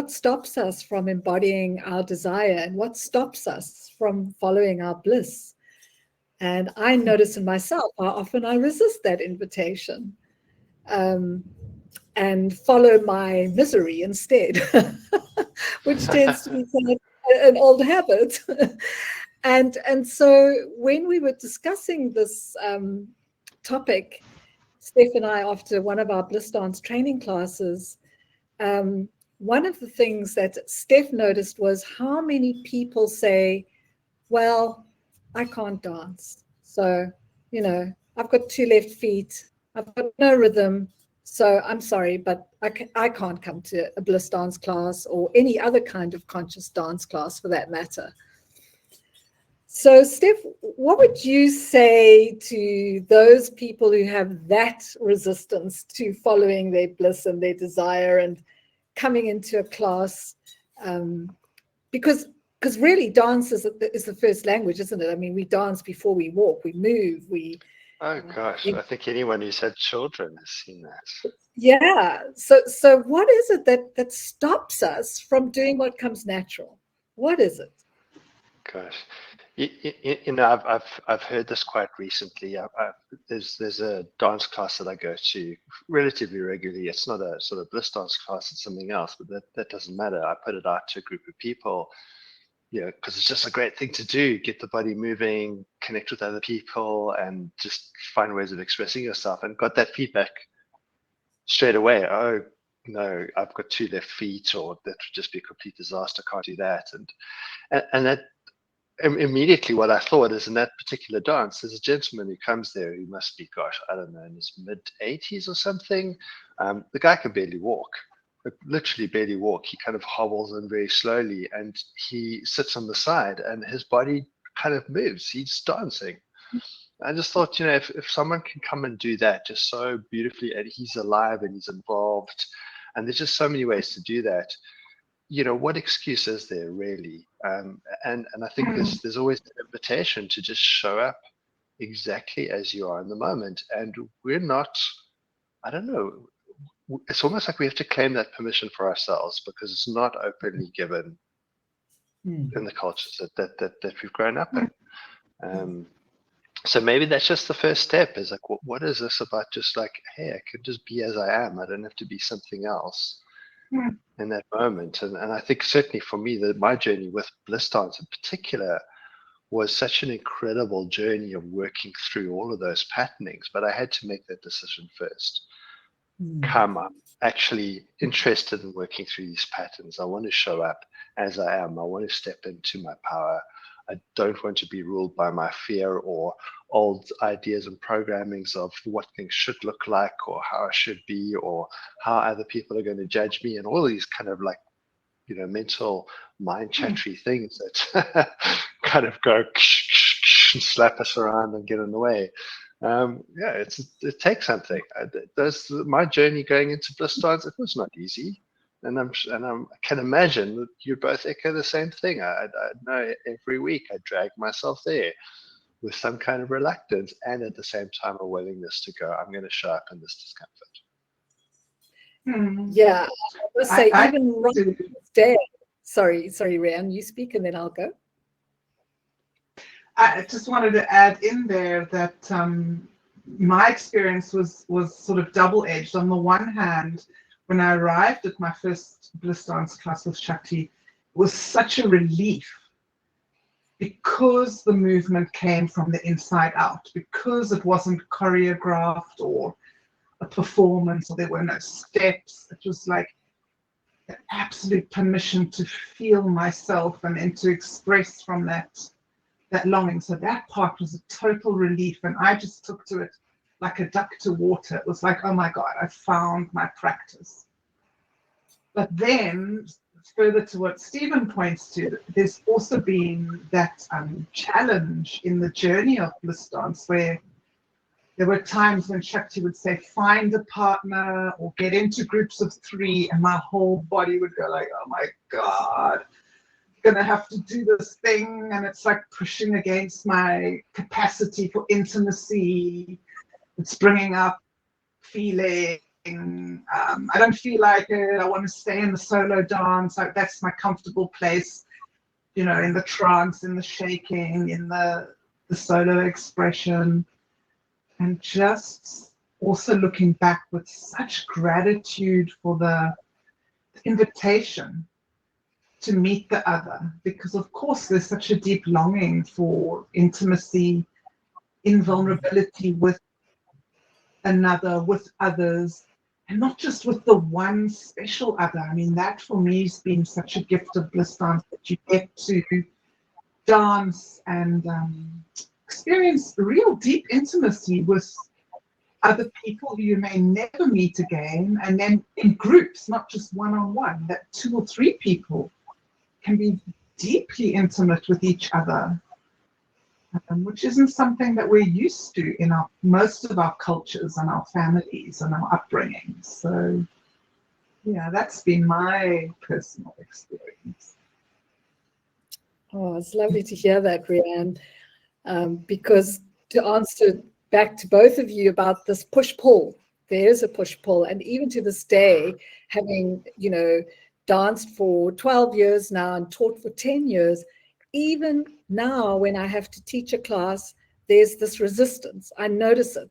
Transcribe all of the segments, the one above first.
what stops us from embodying our desire, and what stops us from following our bliss? And I notice in myself how often I resist that invitation, and follow my misery instead, which tends to be kind of an old habit. And so when we were discussing this topic, Steph and I, after one of our Bliss Dance training classes, one of the things that Steph noticed was how many people say, well, I can't dance. So, I've got 2 left feet. I've got no rhythm. So I'm sorry, but I can't come to a Bliss Dance class or any other kind of conscious dance class for that matter. So, Steph, what would you say to those people who have that resistance to following their bliss and their desire and coming into a class? Because really dance is the first language, isn't it? I mean, we dance before we walk, we move, Oh gosh, I think anyone who's had children has seen that. Yeah. So what is it that stops us from doing what comes natural? What is it? Gosh, I've heard this quite recently. There's a dance class that I go to relatively regularly. It's not a sort of bliss dance class; it's something else. But that doesn't matter. I put it out to a group of people, because it's just a great thing to do. Get the body moving, connect with other people, and just find ways of expressing yourself. And got that feedback straight away. Oh no, I've got 2 left feet, or that would just be a complete disaster. Can't do that. And that. Immediately what I thought is, in that particular dance, there's a gentleman who comes there who must be, gosh, I don't know, in his mid-80s or something. The guy can barely walk, literally barely walk. He kind of hobbles in very slowly, and he sits on the side and his body kind of moves. He's dancing. I just thought, if someone can come and do that just so beautifully, and he's alive and he's involved, and there's just so many ways to do that. What excuse is there really? And I think there's always an invitation to just show up exactly as you are in the moment. And we're not, I don't know, it's almost like we have to claim that permission for ourselves, because it's not openly given in the cultures that we've grown up in. So maybe that's just the first step, is like, what is this about? Just like, hey, I could just be as I am. I don't have to be something else in that moment. And I think certainly for me, that my journey with bliss dance in particular was such an incredible journey of working through all of those patternings. But I had to make that decision first. I'm actually interested in working through these patterns. I want to show up as I am. I want to step into my power. I don't want to be ruled by my fear or old ideas and programmings of what things should look like, or how I should be, or how other people are going to judge me, and all these kind of like, mental mind chattery things that kind of go slap us around and get in the way. It takes something. My journey going into bliss dance, it was not easy. And I can imagine that you both echo the same thing. I know every week I drag myself there with some kind of reluctance, and at the same time a willingness to go, I'm going to show up in this discomfort. Yeah, I must say, even right today. Sorry, Rhianne, you speak and then I'll go. I just wanted to add in there that my experience was sort of double-edged. On the one hand, when I arrived at my first bliss dance class with Shakti, it was such a relief, because the movement came from the inside out, because it wasn't choreographed or a performance, or there were no steps. It was like an absolute permission to feel myself and to express from that longing. So that part was a total relief, and I just took to it like a duck to water. It was like, oh my God, I found my practice. But then, further to what Stephen points to, there's also been that challenge in the journey of bliss dance, where there were times when Shakti would say, find a partner or get into groups of 3, and my whole body would go like, oh my God, I'm gonna have to do this thing, and it's like pushing against my capacity for intimacy. It's bringing up feelings I don't feel like it. I want to stay in the solo dance. Like that's my comfortable place, you know, in the trance, in the shaking, in the solo expression, and just also looking back with such gratitude for the invitation to meet the other, because of course there's such a deep longing for intimacy, invulnerability with another, with others, and not just with the one special other. I mean, that for me has been such a gift of bliss dance, that you get to dance and experience real deep intimacy with other people who you may never meet again, and then in groups, not just one-on-one, that 2 or 3 people can be deeply intimate with each other, which isn't something that we're used to in most of our cultures and our families and our upbringings. So yeah, that's been my personal experience. Oh, it's lovely to hear that, Rhianne, because to answer back to both of you about this push-pull, there is a push-pull, and even to this day, having, you know, danced for 12 years now and taught for 10 years, even now when I have to teach a class, there's this resistance. I notice it.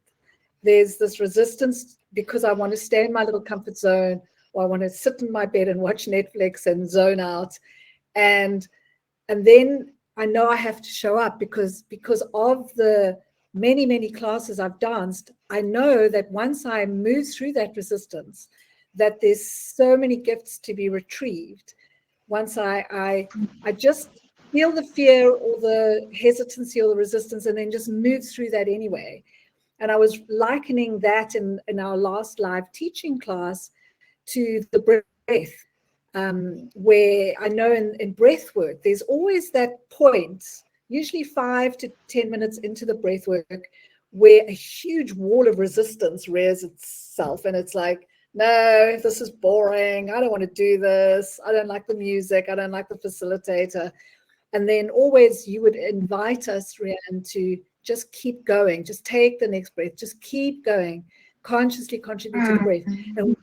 There's this resistance because I want to stay in my little comfort zone, or I want to sit in my bed and watch Netflix and zone out. And then I know I have to show up because of the many classes I've danced. I know that once I move through that resistance, that there's so many gifts to be retrieved. Once I just feel the fear or the hesitancy or the resistance, and then just move through that anyway. And I was likening that in our last live teaching class to the breath. Where I know in breath work, there's always that point, usually 5 to 10 minutes into the breath work, where a huge wall of resistance rears itself. And it's like, no, this is boring. I don't want to do this. I don't like the music. I don't like the facilitator. And then always you would invite us, Rhianne, to just keep going. Just take the next breath. Just keep going. Consciously contribute to the breath. And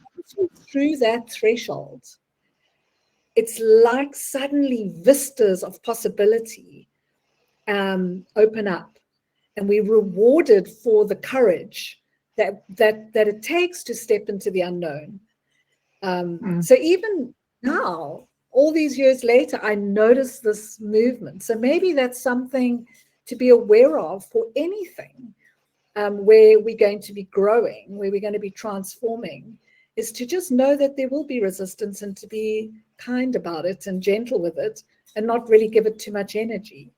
through that threshold, it's like suddenly vistas of possibility open up, and we're rewarded for the courage that it takes to step into the unknown. So even now, all these years later, I notice this movement. So maybe that's something to be aware of for anything where we're going to be growing, where we're going to be transforming, is to just know that there will be resistance, and to be kind about it and gentle with it, and not really give it too much energy.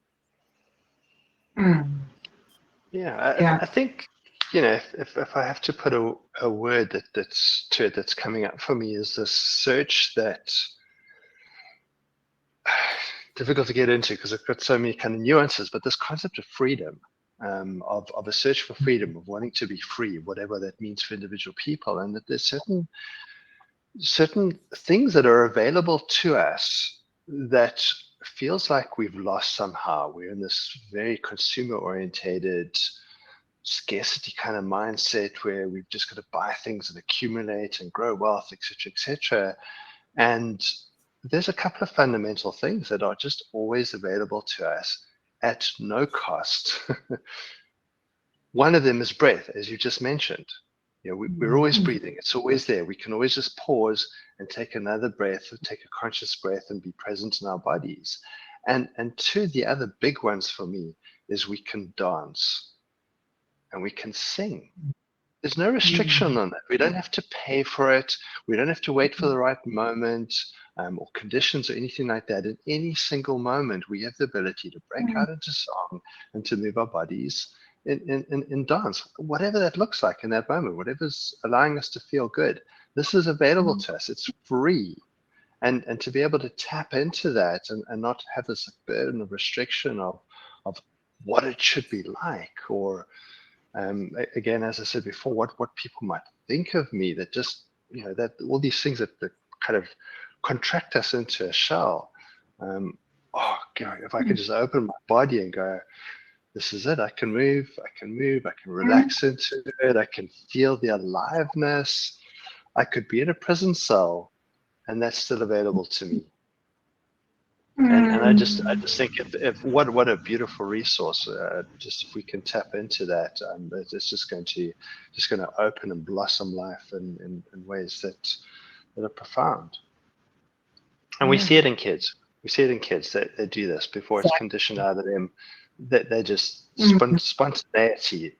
Yeah, I think, you know, if I have to put a word that's coming up for me, is this search that difficult to get into because I've got so many kind of nuances, but this concept of freedom, of a search for freedom, of wanting to be free, whatever that means for individual people, and that there's certain things that are available to us that feels like we've lost somehow. We're in this very consumer orientated scarcity kind of mindset where we've just got to buy things and accumulate and grow wealth, etc., etc. And there's a couple of fundamental things that are just always available to us at no cost. One of them is breath, as you just mentioned. You know, we're always breathing. It's always there. We can always just pause and take another breath, or take a conscious breath, and be present in our bodies. And two, the other big ones for me is we can dance and we can sing. There's no restriction on that. We don't have to pay for it. We don't have to wait for the right moment or conditions or anything like that. In any single moment, we have the ability to break out into song and to move our bodies in dance, whatever that looks like in that moment, whatever's allowing us to feel good. This is available to us. It's free. And to be able to tap into that and not have this burden of restriction of what it should be like, or again, as I said before, what people might think of me, that just, you know, that all these things that kind of contract us into a shell. Oh God, if I could just open my body and go, this is it. I can move, I can relax into it. I can feel the aliveness. I could be in a prison cell and that's still available to me. And I just think if what a beautiful resource. Just if we can tap into that, it's just going to open and blossom life in ways that are profound. And we see it in kids. We see it in kids that they do this before it's conditioned out of them. That they just spontaneity,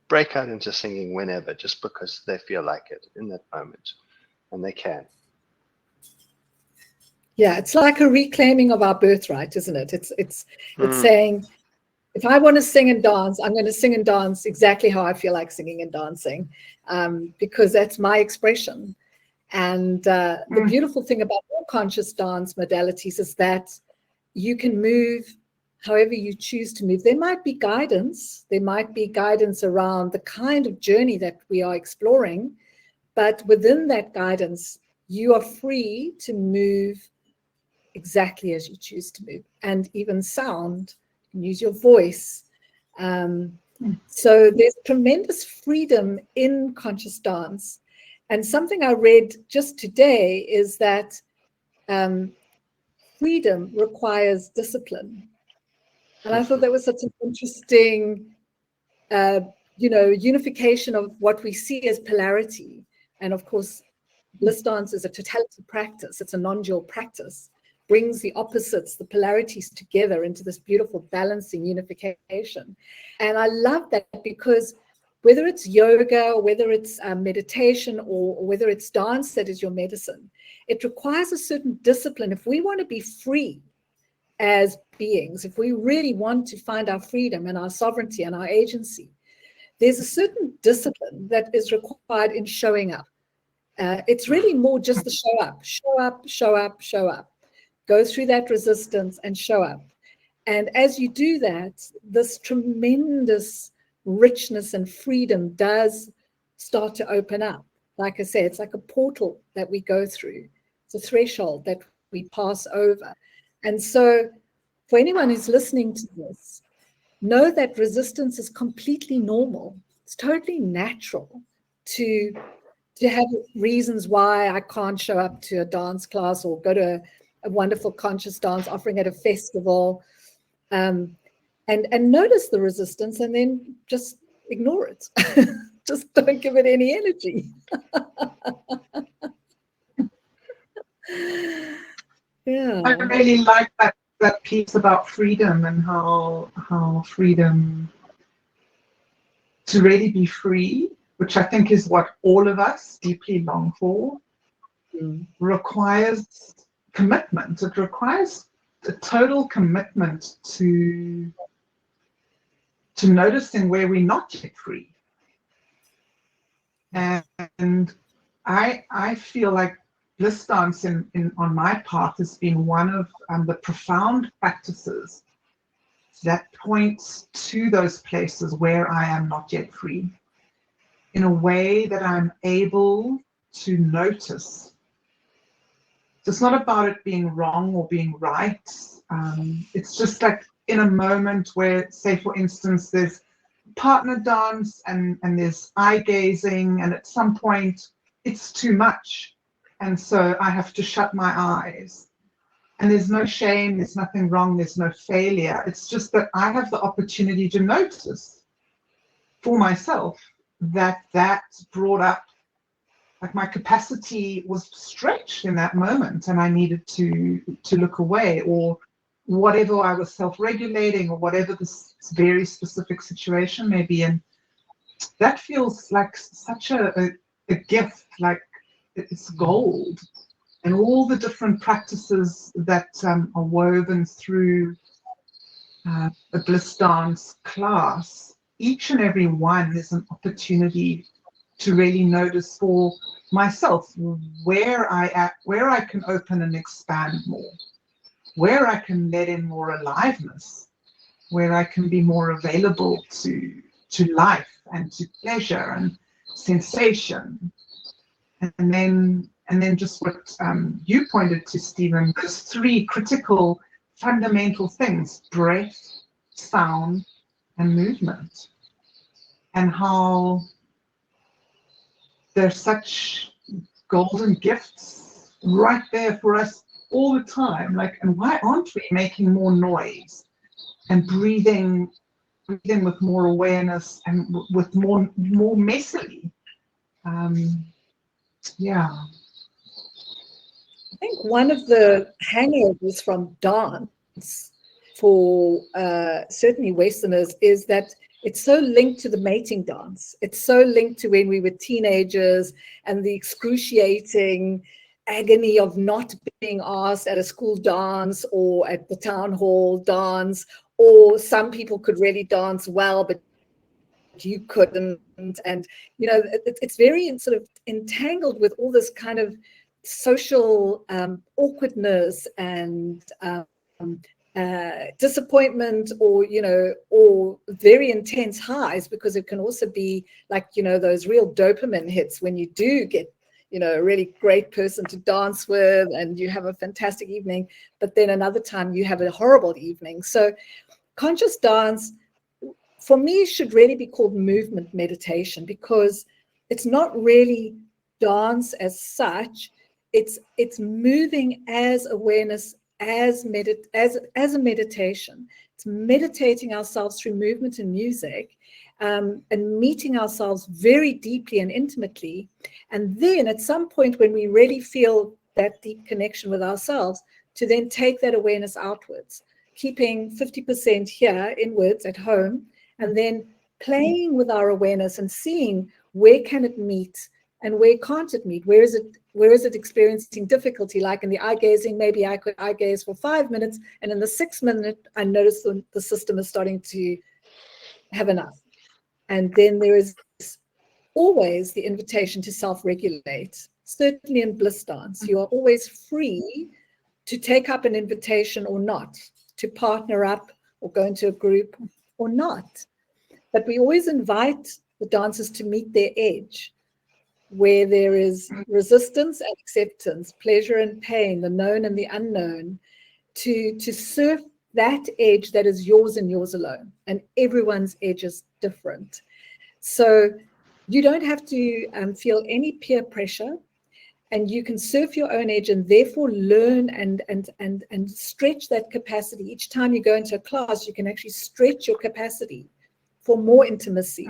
break out into singing whenever, just because they feel like it in that moment, and they can. Yeah, it's like a reclaiming of our birthright, isn't it? It's saying, if I want to sing and dance, I'm going to sing and dance exactly how I feel like singing and dancing, because that's my expression. And the beautiful thing about all conscious dance modalities is that you can move however you choose to move. There might be guidance. There might be guidance around the kind of journey that we are exploring, but within that guidance, you are free to move exactly as you choose to move, and even sound. You can use your voice. So there's tremendous freedom in conscious dance. And something I read just today is that freedom requires discipline. And I thought that was such an interesting, unification of what we see as polarity. And of course, bliss dance is a totality practice. It's a non-dual practice. Brings the opposites, the polarities together into this beautiful balancing unification. And I love that, because whether it's yoga, or whether it's meditation, or whether it's dance that is your medicine, it requires a certain discipline. If we want to be free as beings, if we really want to find our freedom and our sovereignty and our agency, there's a certain discipline that is required in showing up. It's really more just the show up, show up, show up, show up. Go through that resistance and show up. And as you do that, this tremendous richness and freedom does start to open up. Like I said, it's like a portal that we go through. It's a threshold that we pass over. And so for anyone who's listening to this, know that resistance is completely normal. It's totally natural to have reasons why I can't show up to a dance class or go to a wonderful conscious dance offering at a festival, and notice the resistance, and then just ignore it. Just don't give it any energy. Yeah, I really like that piece about freedom, and how freedom to really be free, which I think is what all of us deeply long for, requires commitment. It requires a total commitment to noticing where we're not yet free. And I feel like bliss dance on my path has been one of the profound practices that points to those places where I am not yet free, in a way that I'm able to notice. It's not about it being wrong or being right. It's just like in a moment where, say for instance, there's partner dance and there's eye gazing, and at some point it's too much. And so I have to shut my eyes. And there's no shame, there's nothing wrong, there's no failure. It's just that I have the opportunity to notice for myself that brought up, like my capacity was stretched in that moment, and I needed to look away, or whatever I was self-regulating, or whatever this very specific situation may be. And that feels like such a gift, like it's gold. And all the different practices that are woven through a bliss dance class, each and every one is an opportunity to really notice for myself where I can open and expand more, where I can let in more aliveness, where I can be more available to life and to pleasure and sensation. And then just what you pointed to, Stephen, those three critical fundamental things: breath, sound, and movement. And how they're such golden gifts right there for us all the time. Like, and why aren't we making more noise and breathing with more awareness and with more messily? Yeah. I think one of the hangovers from dance for certainly Westerners is that it's so linked to the mating dance. It's so linked to when we were teenagers and the excruciating agony of not being asked at a school dance or at the town hall dance, or some people could really dance well, but you couldn't. And, you know, it's very sort of entangled with all this kind of social awkwardness and disappointment, or, you know, or very intense highs, because it can also be like, you know, those real dopamine hits when you do get, you know, a really great person to dance with and you have a fantastic evening, but then another time you have a horrible evening. So conscious dance, for me, should really be called movement meditation, because it's not really dance as such. It's moving as awareness, as a meditation. It's meditating ourselves through movement and music, and meeting ourselves very deeply and intimately. And then at some point when we really feel that deep connection with ourselves, to then take that awareness outwards, keeping 50% here inwards at home, and then playing with our awareness and seeing where can it meet and where can't it meet? Where is it experiencing difficulty? Like in the eye gazing, maybe I could eye gaze for 5 minutes, and in the 6th minute, I notice the system is starting to have enough. And then there is always the invitation to self-regulate. Certainly in bliss dance, you are always free to take up an invitation or not, to partner up or go into a group or not. But we always invite the dancers to meet their edge, where there is resistance and acceptance, pleasure and pain, the known and the unknown, to surf that edge that is yours and yours alone. And everyone's edge is different. So you don't have to feel any peer pressure, and you can surf your own edge and therefore learn and stretch that capacity. Each time you go into a class, you can actually stretch your capacity for more intimacy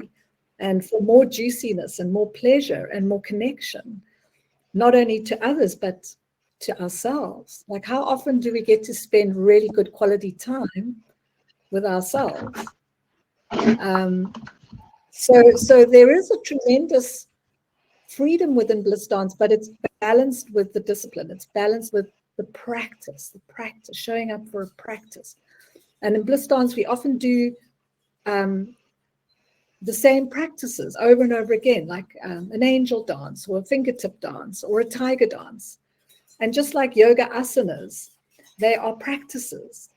and for more juiciness and more pleasure and more connection, not only to others, but to ourselves. Like, how often do we get to spend really good quality time with ourselves? So there is a tremendous freedom within bliss dance, but it's balanced with the discipline. It's balanced with the practice, showing up for a practice. And in bliss dance, we often do the same practices over and over again, like an angel dance or a fingertip dance or a tiger dance. And just like yoga asanas, they are practices.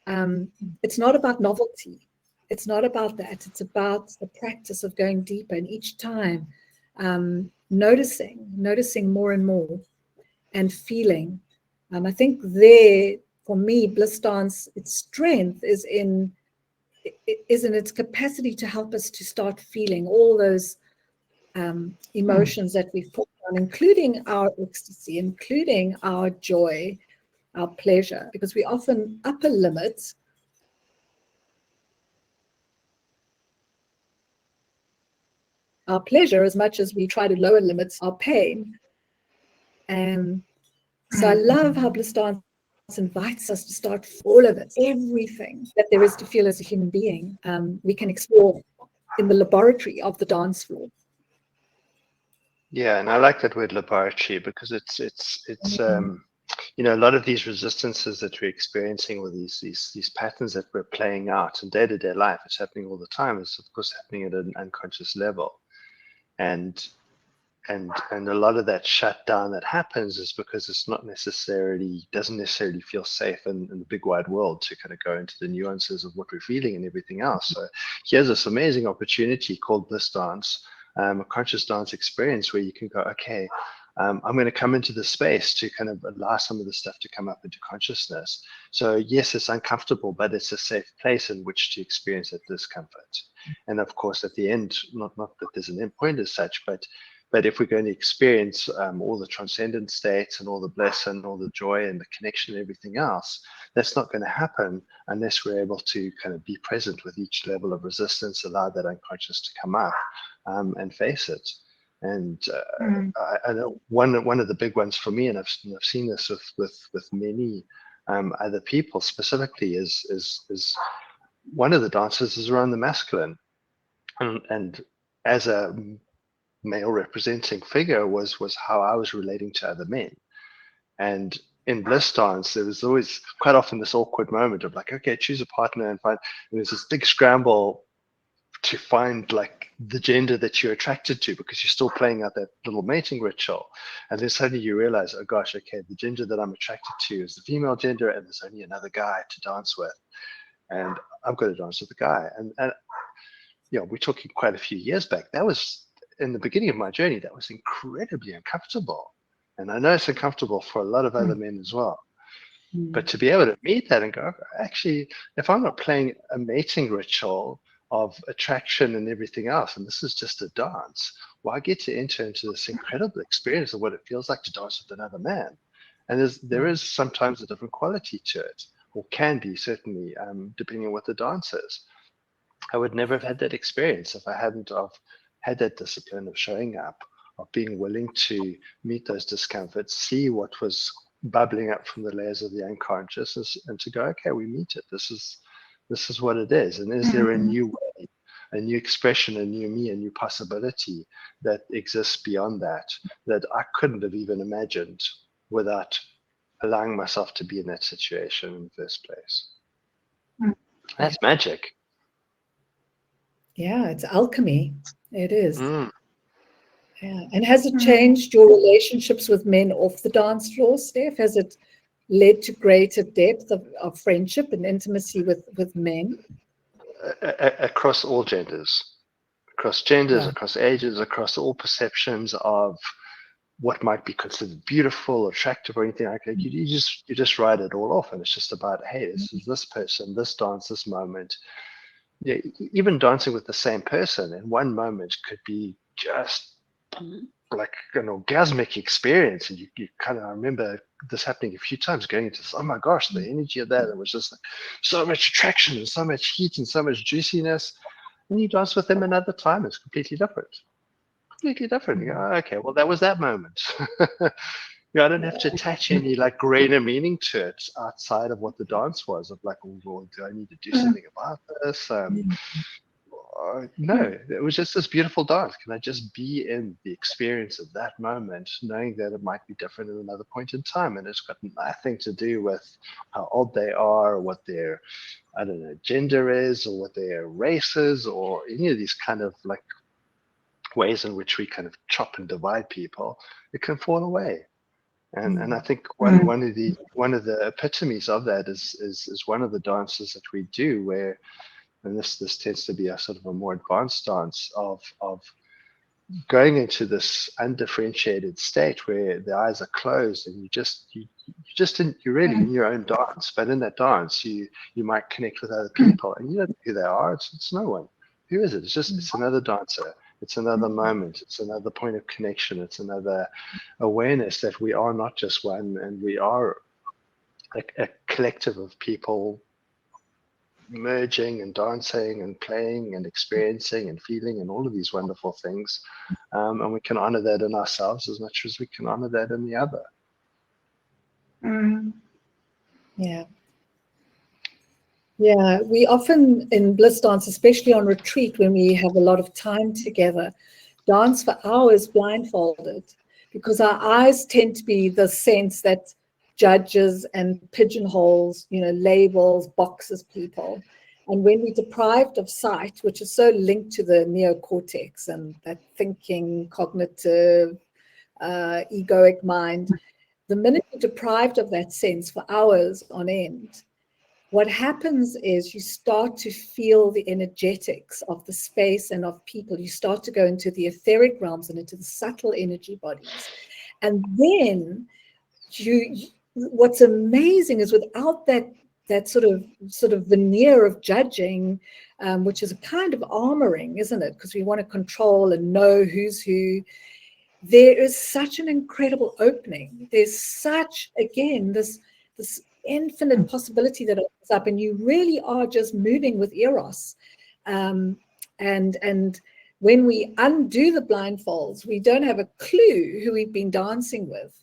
It's not about novelty. It's not about that. It's about the practice of going deeper, and each time noticing more and more and feeling. I think there, for me, bliss dance, its strength is in its capacity to help us to start feeling all those emotions that we've put on, including our ecstasy, including our joy, our pleasure, because we often upper limit our pleasure as much as we try to lower limits our pain. And so I love how bliss dance invites us to start all of it, everything that there is to feel as a human being. We can explore in the laboratory of the dance floor. Yeah, and I like that word laboratory, because it's you know, a lot of these resistances that we're experiencing, or these patterns that we're playing out in day-to-day life, it's happening all the time. It's of course happening at an unconscious level, and a lot of that shutdown that happens is because it's doesn't necessarily feel safe in the big wide world to kind of go into the nuances of what we're feeling and everything else. So here's this amazing opportunity called bliss dance, a conscious dance experience where you can go, okay, I'm going to come into the space to kind of allow some of the stuff to come up into consciousness. So yes, it's uncomfortable, but it's a safe place in which to experience that discomfort. And of course, at the end, not that there's an end point as such, but But if we're going to experience all the transcendent states and all the bliss and all the joy and the connection and everything else, that's not going to happen unless we're able to kind of be present with each level of resistance, allow that unconscious to come up and face it. And I know one of the big ones for me, and I've seen this with many other people specifically, is one of the dances is around the masculine, and as a male representing figure was how I was relating to other men. And in bliss dance, there was always quite often this awkward moment of like, okay, choose a partner and find, and there's this big scramble to find like the gender that you're attracted to, because you're still playing out that little mating ritual. And then suddenly you realize, oh gosh, okay, the gender that I'm attracted to is the female gender, and there's only another guy to dance with, and I've got to dance with the guy. And you know, we're talking quite a few years back. That was in the beginning of my journey. That was incredibly uncomfortable, and I know it's uncomfortable for a lot of other men as well. But to be able to meet that and go, actually, if I'm not playing a mating ritual of attraction and everything else, and this is just a dance, well, I get to enter into this incredible experience of what it feels like to dance with another man. And there is sometimes a different quality to it, or can be, certainly, depending on what the dance is. I would never have had that experience if I hadn't had that discipline of showing up, of being willing to meet those discomforts, see what was bubbling up from the layers of the unconscious, and to go, okay, we meet it. This is what it is. And is there a new way, a new expression, a new me, a new possibility that exists beyond that I couldn't have even imagined without allowing myself to be in that situation in the first place? That's magic. Yeah, it's alchemy. It is. Yeah. And has it changed your relationships with men off the dance floor, Steph? Has it led to greater depth of friendship and intimacy with men? Across all genders, across ages, across all perceptions of what might be considered beautiful or attractive or anything like that. You just write it all off, and it's just about, hey, this is this person, this dance, this moment. Yeah, even dancing with the same person in one moment could be just like an orgasmic experience, and you kind of, I remember this happening a few times, going into this, oh my gosh, the energy of that, it was just like so much attraction and so much heat and so much juiciness. And you dance with them another time, it's completely different. You go, oh, okay, well, that was that moment. I don't have to attach any like greater meaning to it outside of what the dance was, of like, oh, well, do I need to do something about this? No, it was just this beautiful dance. Can I just be in the experience of that moment, knowing that it might be different at another point in time? And it's got nothing to do with how old they are, or what their, I don't know, gender is, or what their race is, or any of these kind of like ways in which we kind of chop and divide people. It can fall away. And I think one of the epitomes of that is one of the dances that we do, where, and this tends to be a sort of a more advanced dance of going into this undifferentiated state where the eyes are closed, and you're really in your own dance. But in that dance, you might connect with other people, and you don't know who they are. It's no one. Who is it? It's another dancer. It's another moment. It's another point of connection. It's another awareness that we are not just one, and we are a collective of people merging and dancing and playing and experiencing and feeling and all of these wonderful things. And we can honor that in ourselves as much as we can honor that in the other. Yeah. Yeah, we often in bliss dance, especially on retreat when we have a lot of time together, dance for hours blindfolded, because our eyes tend to be the sense that judges and pigeonholes, labels, boxes people. And when we're deprived of sight, which is so linked to the neocortex and that thinking, cognitive, egoic mind, the minute you're deprived of that sense for hours on end, what happens is you start to feel the energetics of the space and of people. You start to go into the etheric realms and into the subtle energy bodies. And then what's amazing is without that sort of veneer of judging, which is a kind of armoring, isn't it? Because we want to control and know who's who. there is such an incredible opening. There's such, again, this infinite possibility that opens up, and you really are just moving with eros. And when we undo the blindfolds, we don't have a clue who we've been dancing with.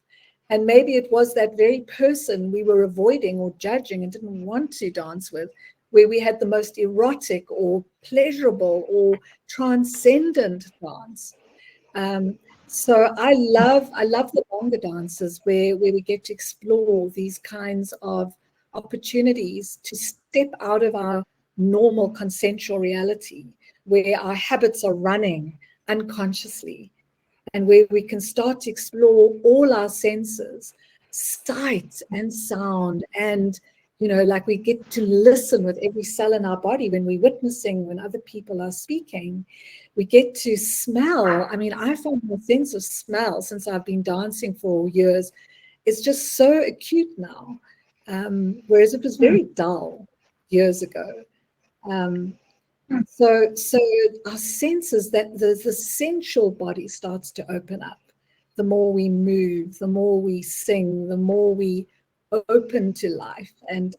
And maybe it was that very person we were avoiding or judging and didn't want to dance with, where we had the most erotic or pleasurable or transcendent dance. So I love the longer dances where we get to explore these kinds of opportunities to step out of our normal consensual reality, where our habits are running unconsciously, and where we can start to explore all our senses, sight and sound, and like we get to listen with every cell in our body when we're witnessing, when other people are speaking. We get to smell. I mean, I found my sense of smell, since I've been dancing for years, is just so acute now, whereas it was very dull years ago. So our senses, that the sensual body starts to open up. The more we move, the more we sing, the more we open to life and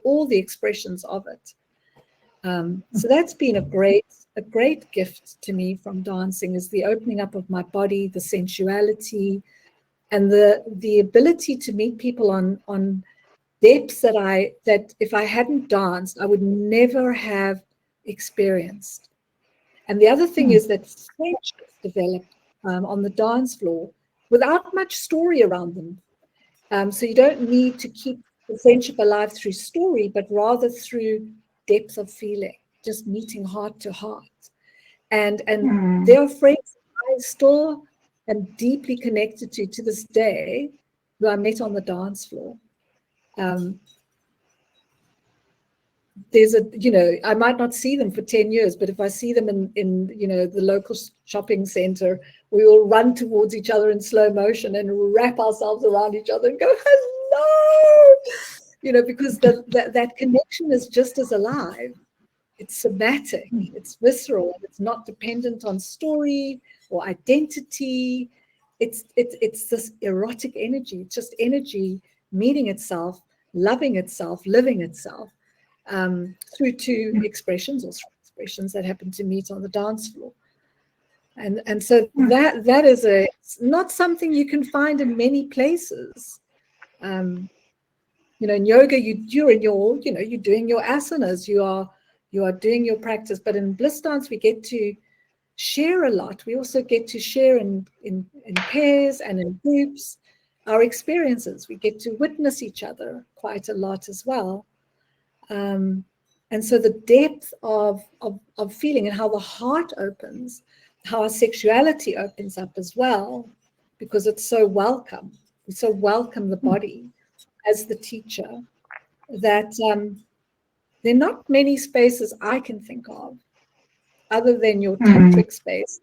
all the expressions of it. So that's been a great gift to me from dancing, is the opening up of my body, the sensuality, and the ability to meet people on depths that if I hadn't danced, I would never have experienced. And the other thing is that friendships develop on the dance floor without much story around them. So you don't need to keep the friendship alive through story, but rather through depth of feeling, just meeting heart to heart. And there are friends I still am deeply connected to this day, who I met on the dance floor. There's I might not see them for 10 years, but if I see them in the local shopping center, we will run towards each other in slow motion and wrap ourselves around each other and go, hello, because that connection is just as alive. It's somatic, it's visceral, and it's not dependent on story or identity. It's this erotic energy. It's just energy meeting itself, loving itself, living itself. Through two expressions or three expressions that happen to meet on the dance floor. And so that is it's not something you can find in many places. In yoga, you're in your, you're doing your asanas, you are doing your practice, but in bliss dance, we get to share a lot. We also get to share in pairs and in groups our experiences. We get to witness each other quite a lot as well. And so the depth of feeling and how the heart opens, how our sexuality opens up as well, because it's so welcome. We so welcome the body as the teacher, that there are not many spaces I can think of, other than your tantric space,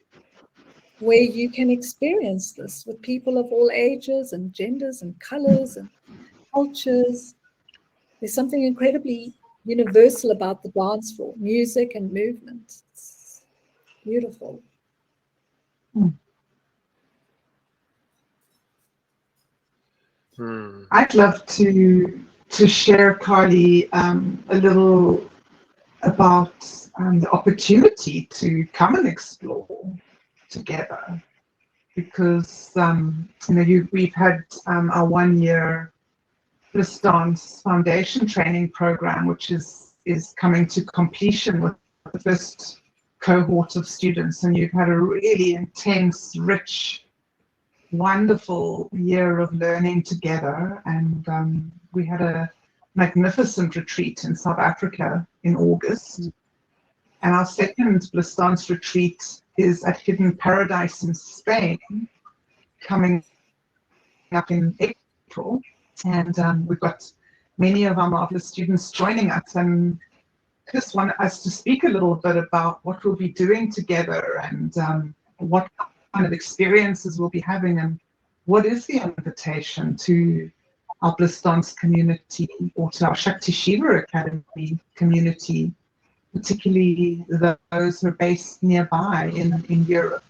where you can experience this with people of all ages and genders and colors and cultures. There's something incredibly universal about the dance floor, music and movement. It's beautiful. I'd love to share, Carly, a little about the opportunity to come and explore together, because we've had our 1 year Bliss Dance Foundation training program, which is coming to completion with the first cohort of students, and you've had a really intense, rich, wonderful year of learning together. And we had a magnificent retreat in South Africa in August, and our second Bliss Dance retreat is at Hidden Paradise in Spain, coming up in April. And we've got many of our marvelous students joining us, and just want us to speak a little bit about what we'll be doing together, and what kind of experiences we'll be having, and what is the invitation to our Bliss Dance community, or to our Shakti Shiva Academy community, particularly those who are based nearby in Europe.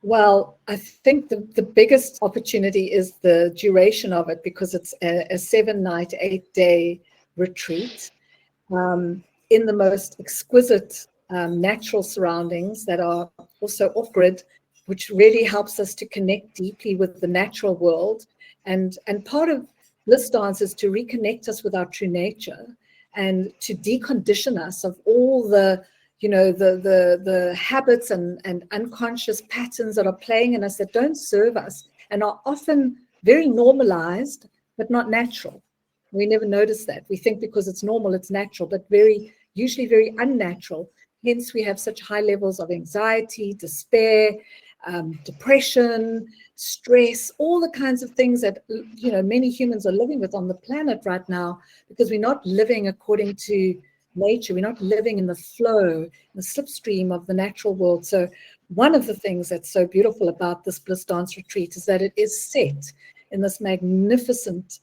Well, I think the biggest opportunity is the duration of it, because it's a 7-night, 8-day retreat in the most exquisite natural surroundings that are also off-grid, which really helps us to connect deeply with the natural world. And part of this dance is to reconnect us with our true nature and to decondition us of all the the habits and unconscious patterns that are playing in us that don't serve us and are often very normalized, but not natural. We never notice that. We think because it's normal, it's natural, but usually very unnatural. Hence, we have such high levels of anxiety, despair, depression, stress, all the kinds of things that many humans are living with on the planet right now, because we're not living according to nature. We're not living in the flow, the slipstream of the natural world. So one of the things that's so beautiful about this Bliss Dance Retreat is that it is set in this magnificent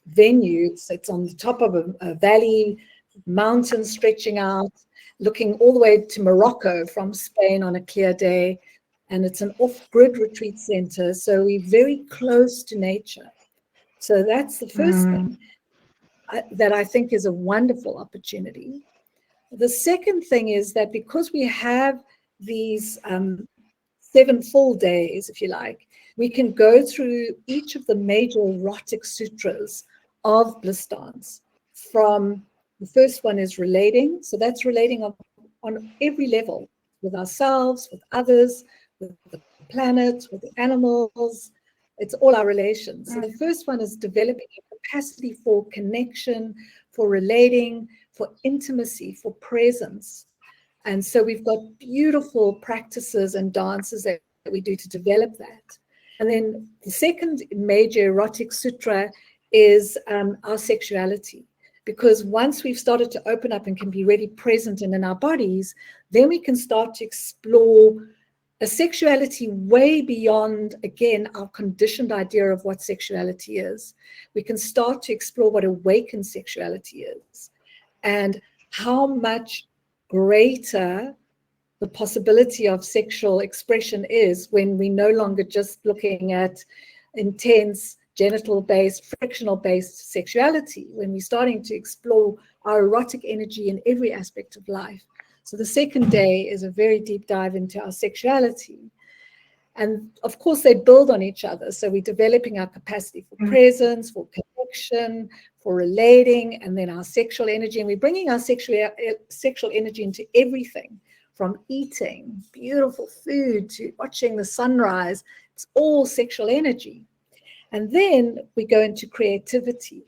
venue. So it's on the top of a valley, mountains stretching out, looking all the way to Morocco from Spain on a clear day. And it's an off-grid retreat center, so we're very close to nature. So that's the first thing that I think is a wonderful opportunity. The second thing is that because we have these 7 full days, if you like, we can go through each of the major erotic sutras of Bliss Dance. From the first one is relating, so that's relating on every level, with ourselves, with others, with the planet, with the animals. It's all our relations. So the first one is developing a capacity for connection, for relating, for intimacy, for presence. And so we've got beautiful practices and dances that we do to develop that. And then the second major erotic sutra is our sexuality. Because once we've started to open up and can be really present and in our bodies, then we can start to explore a sexuality way beyond, again, our conditioned idea of what sexuality is. We can start to explore what awakened sexuality is and how much greater the possibility of sexual expression is when we're no longer just looking at intense genital-based, frictional-based sexuality, when we're starting to explore our erotic energy in every aspect of life. So the second day is a very deep dive into our sexuality. And of course, they build on each other. So we're developing our capacity for presence, for connection, for relating, and then our sexual energy. And we're bringing our sexual energy into everything, from eating beautiful food to watching the sunrise. It's all sexual energy. And then we go into creativity,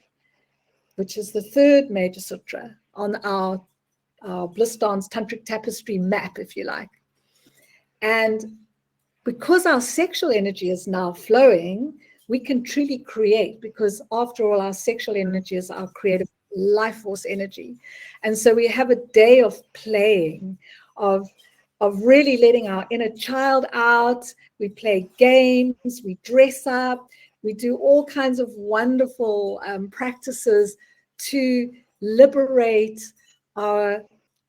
which is the third major sutra on our Bliss Dance Tantric Tapestry map, if you like. And because our sexual energy is now flowing, we can truly create, because after all, our sexual energy is our creative life force energy. And so we have a day of playing, of really letting our inner child out. We play games, we dress up, we do all kinds of wonderful practices to liberate our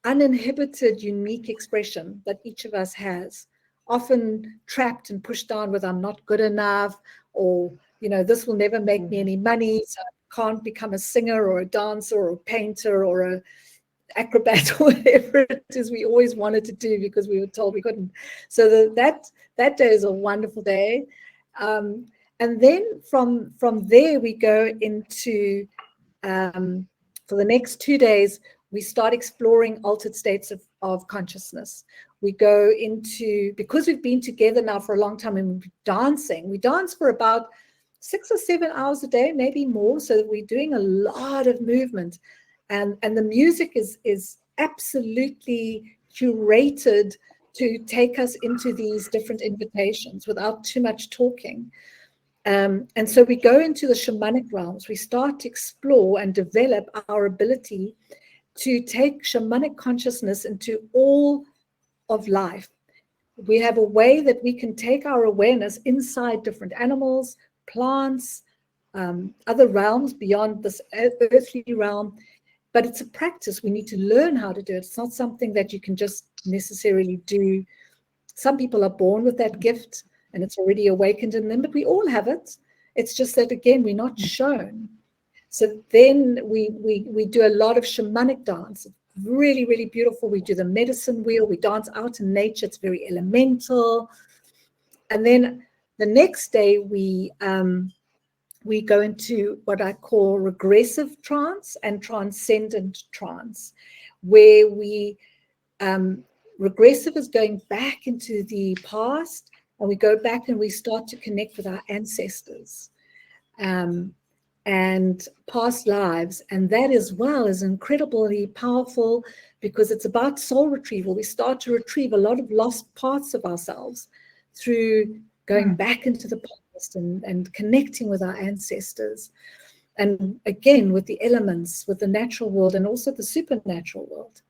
uninhibited, unique expression that each of us has, often trapped and pushed down with I'm not good enough, or, this will never make me any money, so I can't become a singer or a dancer or a painter or a acrobat or whatever it is we always wanted to do because we were told we couldn't. So that day is a wonderful day. And then from there we go into, for the next 2 days, we start exploring altered states of consciousness. We go into, because we've been together now for a long time and we're dancing, we dance for about 6 or 7 hours a day, maybe more, so that we're doing a lot of movement. And the music is absolutely curated to take us into these different invitations without too much talking. And so we go into the shamanic realms. We start to explore and develop our ability to take shamanic consciousness into all of life. We have a way that we can take our awareness inside different animals, plants, other realms beyond this earthly realm. But it's a practice. We need to learn how to do it. It's not something that you can just necessarily do Some people are born with that gift and it's already awakened in them, but we all have it. It's just that, again, we're not shown. So then we do a lot of shamanic dance. Really, really beautiful. We do the medicine wheel. We dance out in nature. It's very elemental. And then the next day we go into what I call regressive trance and transcendent trance, where we regressive is going back into the past, and we go back and we start to connect with our ancestors and past lives. And that as well is incredibly powerful because it's about soul retrieval. We start to retrieve a lot of lost parts of ourselves through going back into the past and connecting with our ancestors. And again, with the elements, with the natural world and also the supernatural world.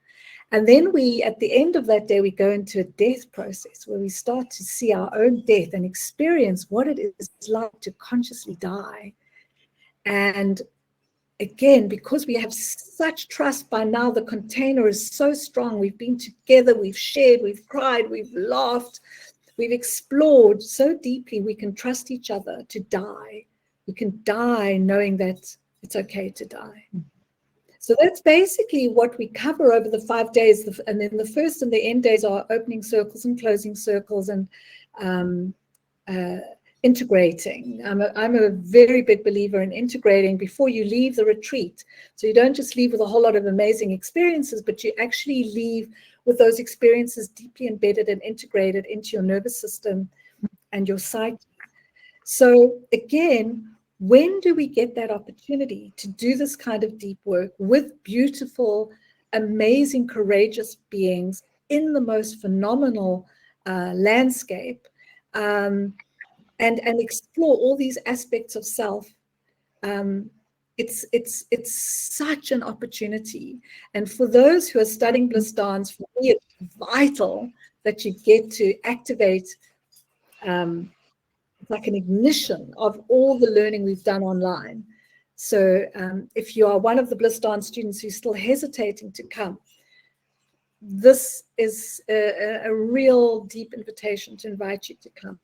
And then we, at the end of that day, we go into a death process where we start to see our own death and experience what it is like to consciously die. And again, because we have such trust by now, the container is so strong. We've been together, we've shared, we've cried, we've laughed, we've explored so deeply. We can trust each other to die. We can die knowing that it's okay to die. So that's basically what we cover over the 5 days. And then the first and the end days are opening circles and closing circles and integrating. I'm a very big believer in integrating before you leave the retreat. So you don't just leave with a whole lot of amazing experiences, but you actually leave with those experiences deeply embedded and integrated into your nervous system and your psyche. So again, when do we get that opportunity to do this kind of deep work with beautiful, amazing, courageous beings in the most phenomenal landscape and explore all these aspects of self? It's such an opportunity. And for those who are studying bliss dance, for me, it's vital that you get to activate like an ignition of all the learning we've done online. So if you are one of the bliss dance students who's still hesitating to come, this is a real deep invitation to invite you to come,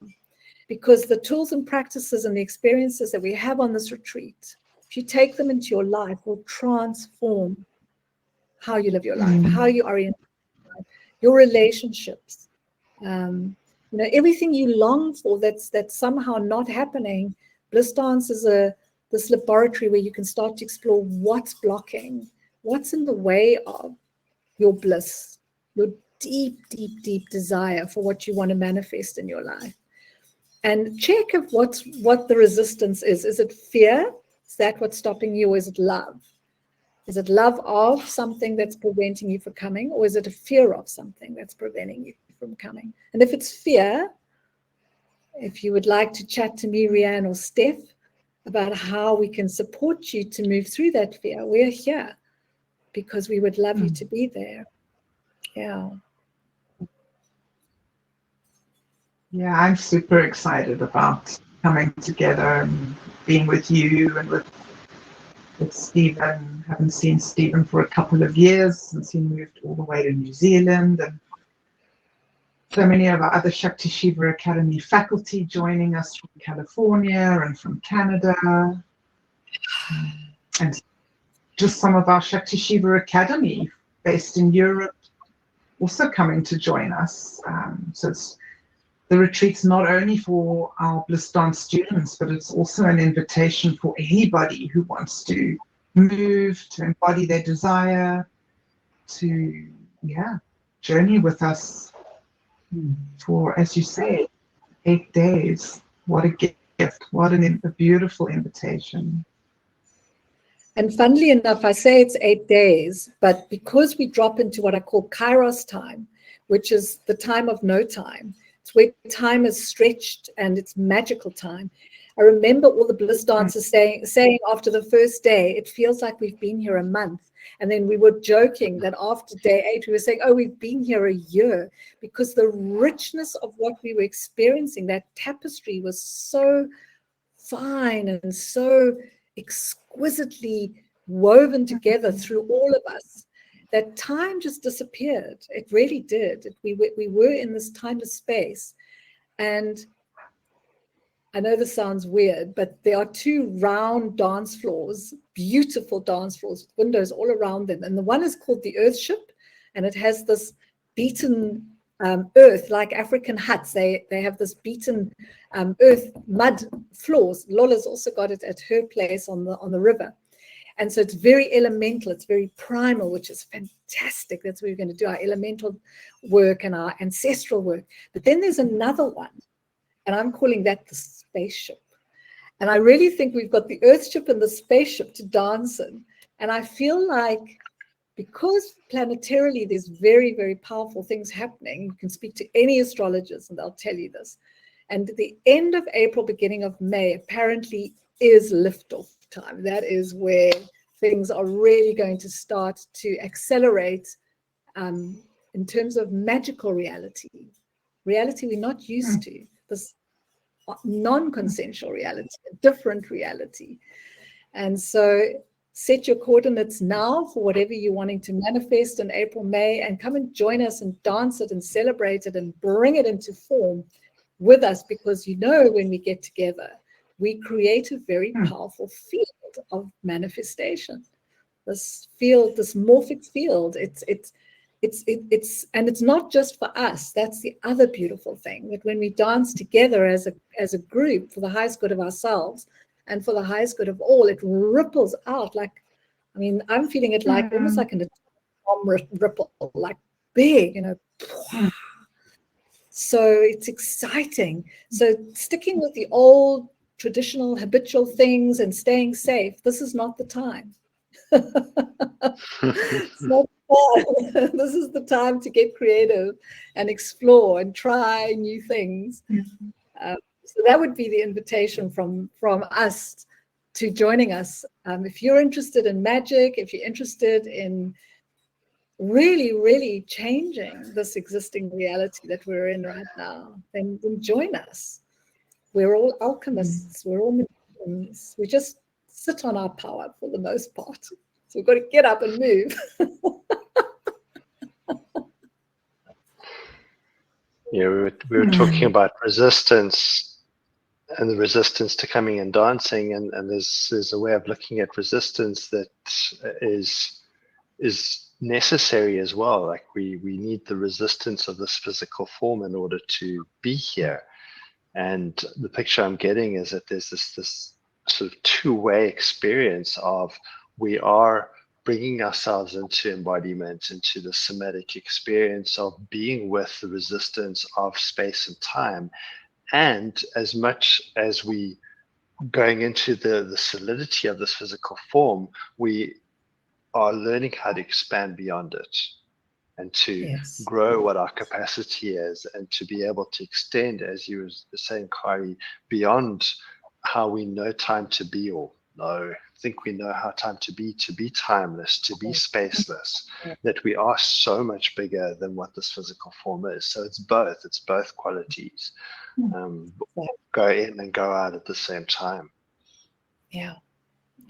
because the tools and practices and the experiences that we have on this retreat, if you take them into your life, will transform how you live your life, how you orient your life, your relationships. You know, everything you long for that's somehow not happening. Bliss dance is this laboratory where you can start to explore what's blocking, what's in the way of your bliss, your deep, deep, deep desire for what you want to manifest in your life. And check if what the resistance is. Is it fear? Is that what's stopping you? Or is it love? Is it love of something that's preventing you from coming? Or is it a fear of something that's preventing you from coming? And if it's fear, if you would like to chat to me, Rhianne or Steph, about how we can support you to move through that fear, we're here because we would love you to be there. Yeah. Yeah, I'm super excited about coming together and being with you and with Stephen. Haven't seen Stephen for a couple of years since he moved all the way to New Zealand, and so many of our other Shakti Shiva Academy faculty joining us from California and from Canada, and just some of our Shakti Shiva Academy based in Europe also coming to join us. So the retreat's not only for our bliss dance students, but it's also an invitation for anybody who wants to move, to embody their desire, to journey with us for, as you say, 8 days. What a gift! What a beautiful invitation. And funnily enough, I say it's 8 days, but because we drop into what I call Kairos time, which is the time of no time, it's where time is stretched and it's magical time. I remember all the bliss dancers saying after the first day, it feels like we've been here a month. And then we were joking that after day 8, we were saying, oh, we've been here a year, because the richness of what we were experiencing, that tapestry was so fine and so exquisitely woven together through all of us. that time just disappeared. It really did. We were in this timeless space. And I know this sounds weird, but there are 2 round dance floors, beautiful dance floors, with windows all around them. And the one is called the Earth Ship, and it has this beaten earth, like African huts. They have this beaten earth mud floors. Lola's also got it at her place on the river. And so it's very elemental, it's very primal, which is fantastic. That's where we're going to do our elemental work and our ancestral work. But then there's another one, and I'm calling that the spaceship. And I really think we've got the Earth ship and the spaceship to dance in. And I feel like, because planetarily there's very, very powerful things happening, you can speak to any astrologers and they'll tell you this. And the end of April, beginning of May, apparently is liftoff time. That is where things are really going to start to accelerate in terms of magical reality we're not used to, this non-consensual reality, a different reality. And so set your coordinates now for whatever you're wanting to manifest in April, May, and come and join us and dance it and celebrate it and bring it into form with us, because when we get together, we create a very powerful field of manifestation. This field, this morphic field, it's and it's not just for us. That's the other beautiful thing, that when we dance together as a group for the highest good of ourselves and for the highest good of all, it ripples out like, I'm feeling it like almost like an atomic ripple, like big, So it's exciting. So sticking with the old traditional habitual things and staying safe, this is not the time. It's not fun. This is the time to get creative and explore and try new things. So that would be the invitation from us to joining us. If you're interested in magic, if you're interested in really, really changing this existing reality that we're in right now, then join us. We're all alchemists. We're all magicians. We just sit on our power for the most part. So we've got to get up and move. Yeah, we were talking about resistance and the resistance to coming and dancing, and there's a way of looking at resistance that is necessary as well. Like we need the resistance of this physical form in order to be here. And the picture I'm getting is that there's this sort of two-way experience of we are bringing ourselves into embodiment, into the somatic experience of being with the resistance of space and time. And as much as we going into the solidity of this physical form, we are learning how to expand beyond it and to grow what our capacity is, and to be able to extend, as you were saying, Kari, beyond how we know time to be, or think we know how time to be timeless, to be spaceless, that we are so much bigger than what this physical form is. So it's both qualities. Go in and go out at the same time. Yeah.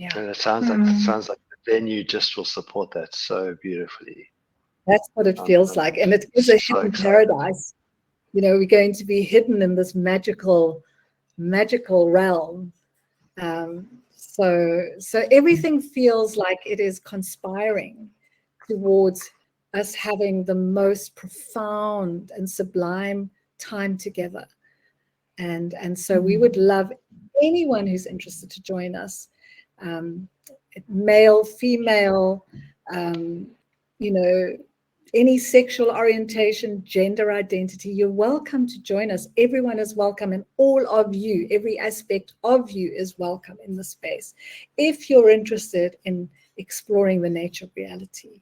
And it sounds like the venue just will support that so beautifully. That's what it feels like. And it is a hidden paradise. We're going to be hidden in this magical realm. So everything feels like it is conspiring towards us having the most profound and sublime time together. And so we would love anyone who's interested to join us, male, female, any sexual orientation, gender identity. You're welcome to join us. Everyone is welcome, and all of you, every aspect of you is welcome in the space. If you're interested in exploring the nature of reality,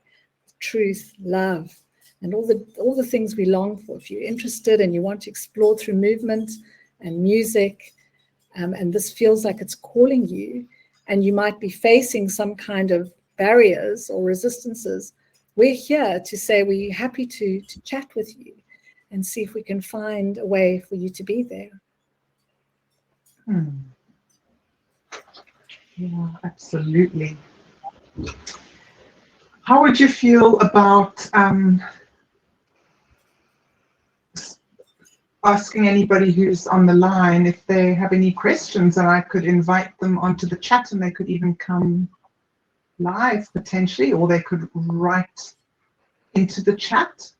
truth, love, and all the things we long for, if you're interested and you want to explore through movement and music, and this feels like it's calling you, and you might be facing some kind of barriers or resistances, we're here to say we're happy to chat with you and see if we can find a way for you to be there. Yeah, absolutely. How would you feel about asking anybody who's on the line if they have any questions, and I could invite them onto the chat, and they could even come live potentially, or they could write into the chat.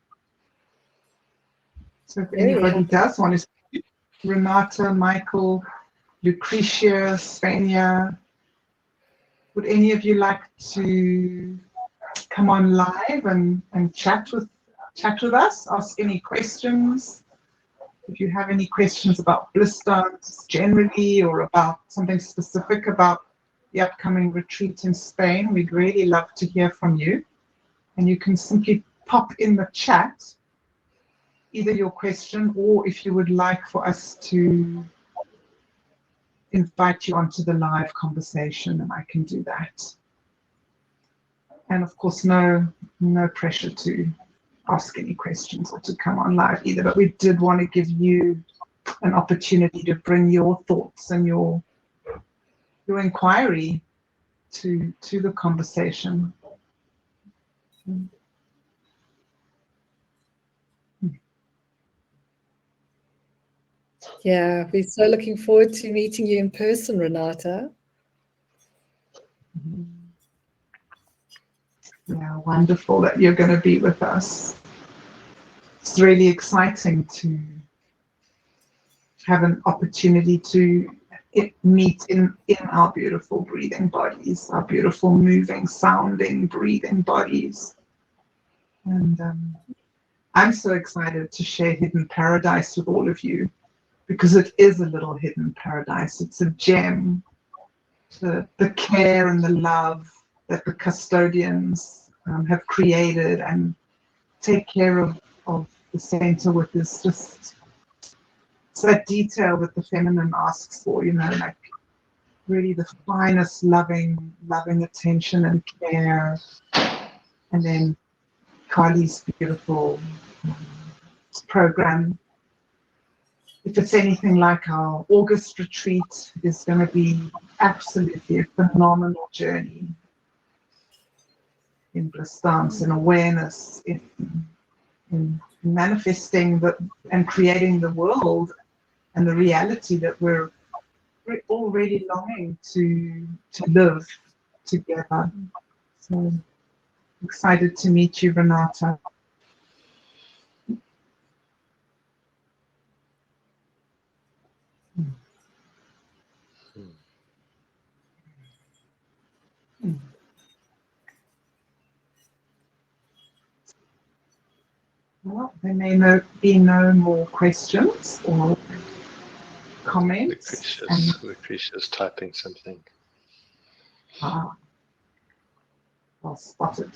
So if anybody does want to speak, Renata, Michael, Lucretia, Spania, would any of you like to come on live and chat with us, ask any questions? If you have any questions about bliss dance generally, or about something specific about the upcoming retreat in Spain, we'd really love to hear from you. And you can simply pop in the chat either your question, or if you would like for us to invite you onto the live conversation, and I can do that. And of course, no pressure to ask any questions or to come on live either, but we did want to give you an opportunity to bring your thoughts and your inquiry to the conversation. Yeah, we're so looking forward to meeting you in person, Renata. Yeah, wonderful that you're going to be with us. It's really exciting to have an opportunity to meet in our beautiful breathing bodies, our beautiful moving, sounding, breathing bodies. And I'm so excited to share Hidden Paradise with all of you, because it is a little hidden paradise. It's a gem. The care and the love that the custodians have created and take care of the center with is just, it's that detail that the feminine asks for, you know, like really the finest loving attention and care. And then Carly's beautiful program, if it's anything like our August retreat, is going to be absolutely a phenomenal journey in bliss dance and awareness, in manifesting and creating the world and the reality that we're already longing to live together. So excited to meet you, Renata. Well, there may be no more questions or comments. Lucretia's typing something. Well spotted.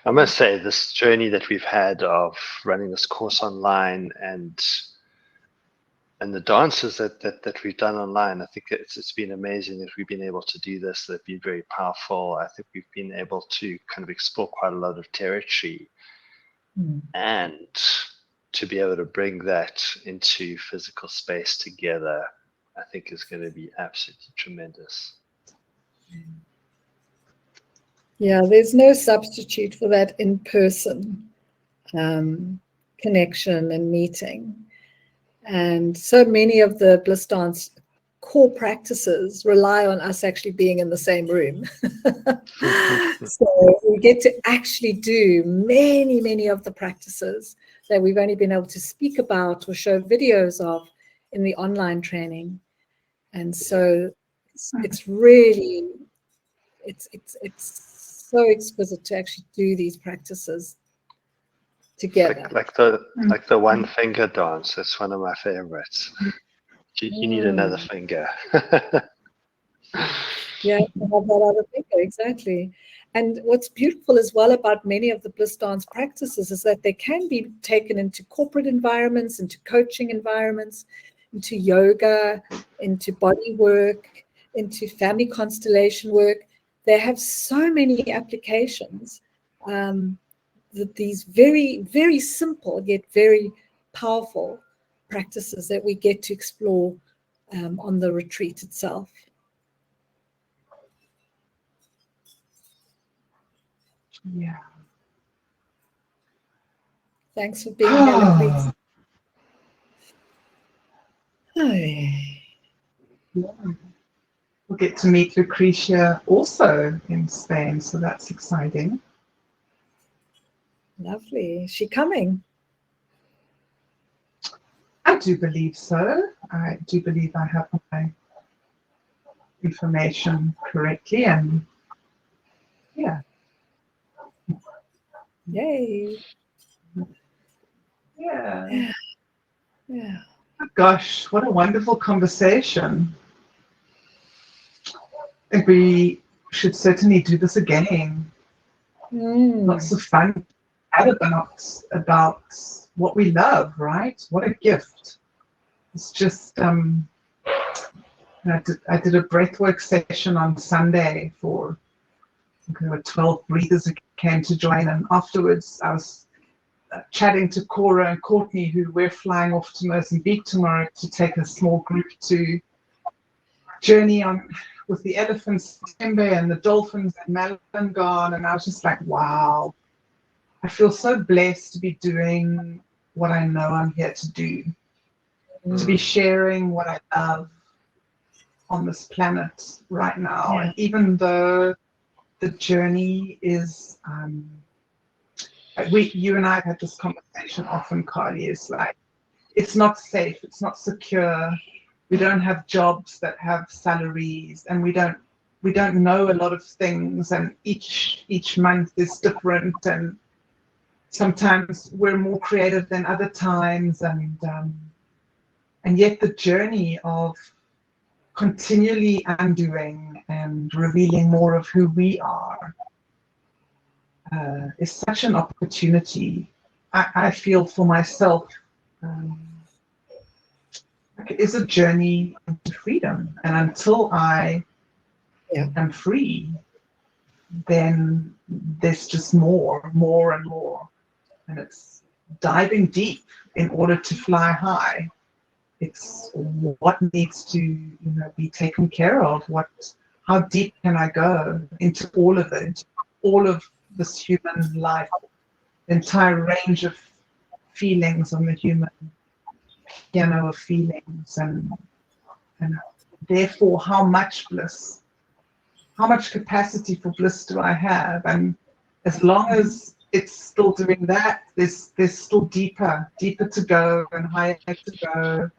I must say, this journey that we've had of running this course online and the dances that we've done online, I think it's been amazing that we've been able to do this. They've been very powerful. I think we've been able to kind of explore quite a lot of territory, and to be able to bring that into physical space together, I think is going to be absolutely tremendous. Yeah, there's no substitute for that in-person connection and meeting. And so many of the bliss dance core practices rely on us actually being in the same room. So we get to actually do many of the practices that we've only been able to speak about or show videos of in the online training. And so it's really, it's so exquisite to actually do these practices together. Like the one finger dance. That's one of my favorites. You need another finger. Yeah, to have that other finger, exactly. And what's beautiful as well about many of the bliss dance practices is that they can be taken into corporate environments, into coaching environments, into yoga, into body work, into family constellation work. They have so many applications. These very simple yet very powerful practices that we get to explore on the retreat itself. Yeah. Thanks for being here, lovely. Oh, yeah. Yeah. We'll get to meet Lucretia also in Spain, so that's exciting. Lovely. Is she coming? I do believe so. I do believe I have my information correctly, and yeah. Yay. Yeah. Yeah. Oh, gosh, what a wonderful conversation. I think we should certainly do this again. Lots of fun about what we love, right? What a gift. It's just I did a breathwork session on Sunday for, I think there were 12 breathers who came to join, and afterwards I was chatting to Cora and Courtney, who we're flying off to Mozambique tomorrow to take a small group to journey on with the elephants, Tembe, and the dolphins and Malangon, and I was just like, wow, I feel so blessed to be doing what I know I'm here to do, to be sharing what I love on this planet right now. Yeah. And even though the journey is, you and I have had this conversation often, Carly, is like, it's not safe, it's not secure. We don't have jobs that have salaries, and we don't know a lot of things, and each month is different, and sometimes we're more creative than other times, and yet the journey of continually undoing and revealing more of who we are is such an opportunity. I feel for myself. It is a journey into freedom, and until I am free, then there's just more and more, and it's diving deep in order to fly high. It's what needs to be taken care of. How deep can I go into all of it, all of this human life, the entire range of feelings on the human piano of feelings, and therefore how much bliss, how much capacity for bliss do I have? And as long as it's still doing that, there's still deeper to go and higher to go.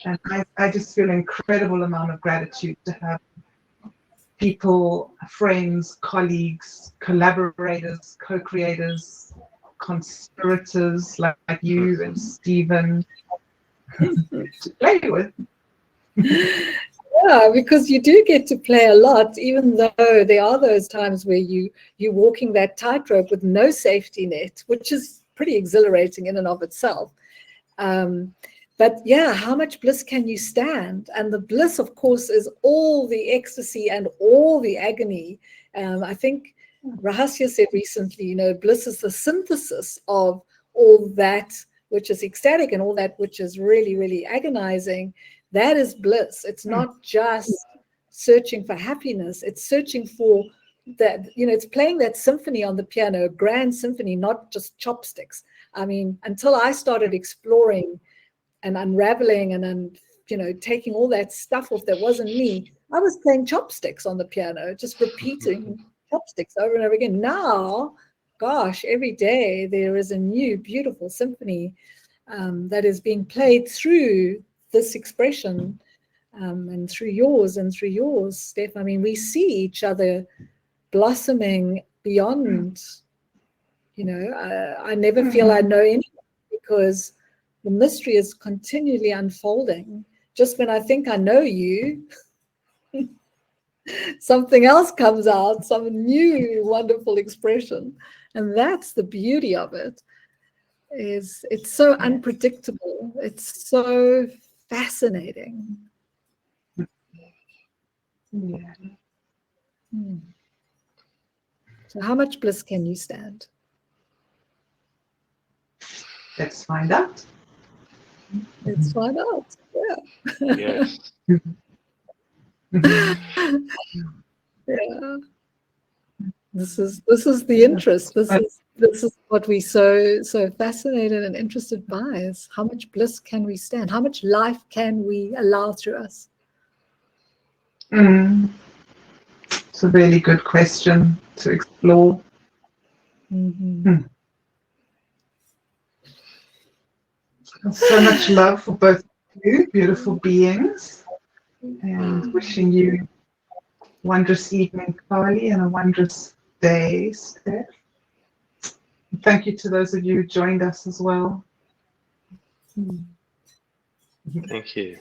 And I just feel an incredible amount of gratitude to have people, friends, colleagues, collaborators, co-creators, conspirators like you and Stephen to play with. Yeah, because you do get to play a lot, even though there are those times where you're walking that tightrope with no safety net, which is pretty exhilarating in and of itself. But yeah, how much bliss can you stand? And the bliss, of course, is all the ecstasy and all the agony. I think Rahasya said recently, bliss is the synthesis of all that which is ecstatic and all that which is really, really agonizing. That is bliss. It's not just searching for happiness. It's searching for that, it's playing that symphony on the piano, a grand symphony, not just chopsticks. I mean, until I started exploring and unraveling and then, taking all that stuff off that wasn't me, I was playing chopsticks on the piano, just repeating chopsticks over and over again. Now, gosh, every day there is a new beautiful symphony that is being played through this expression, and through yours, Steph. I mean, we see each other blossoming beyond, I never feel I know anything, because the mystery is continually unfolding. Just when I think I know you, something else comes out, some new wonderful expression. And that's the beauty of it. It's so unpredictable. It's so fascinating. Yeah. So how much bliss can you stand? Let's find out. Let's find out. Yeah. Yes. Yeah. This is the interest. This is what we so fascinated and interested by, is how much bliss can we stand? How much life can we allow through us? It's a really good question to explore. So much love for both of you, beautiful beings, and wishing you a wondrous evening, Carly, and a wondrous day, Steph. Thank you to those of you who joined us as well. Thank you.